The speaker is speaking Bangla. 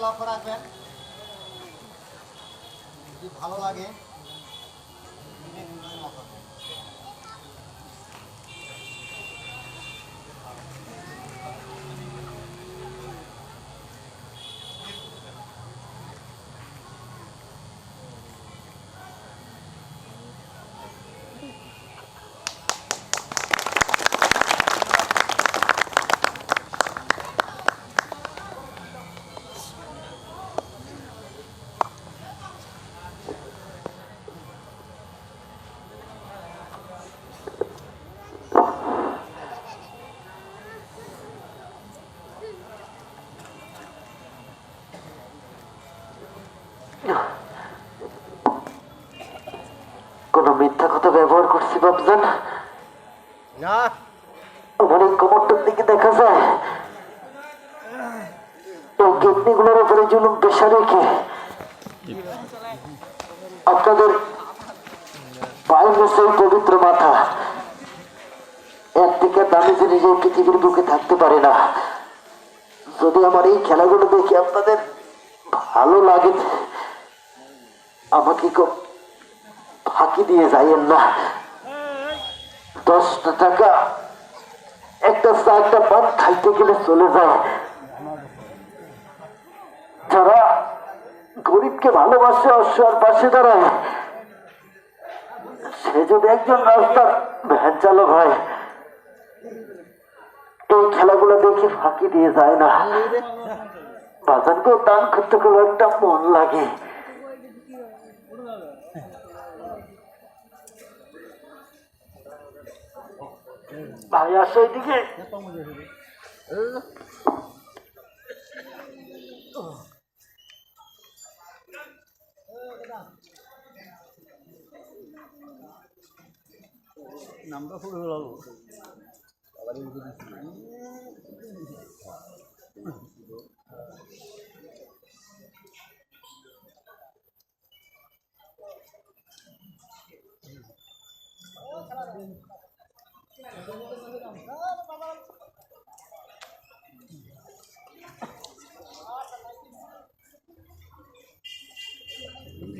লক্ষ্য রাখবেন, যদি ভালো লাগে কোন মিথ্যা কথা ব্যবহার করছি বাবজান? না। আমার এই কোমরটার দিকে দেখা যায় এই কিডনিগুলোর উপরে জুলুম পেশা রেখে আপনাদের পায়ের নিচে পবিত্র মাথা এর থেকে দামি জিনিস এই পৃথিবীর বুকে থাকতে পারে না। যদি আমার এই খেলাগুলো দেখে আপনাদের ভালো লাগে আমাকে খুব ফাঁকি দিয়ে যাইয়েন না। 10 টাকা একটা চারটা ভাত খাইতে গেলে চলে যায়। যারা গরিবকে ভালোবাসে অসহায়ের পাশে দাঁড়ায় সে যদি একজন রাস্তার ভ্যান চালক হয় এই খেলাগুলো দেখে ফাঁকি দিয়ে যায় না। বাজানকেও দান করতে গেলে একটা মন লাগে। ভাই আসো এদিকে। নামটা খুব ভালো।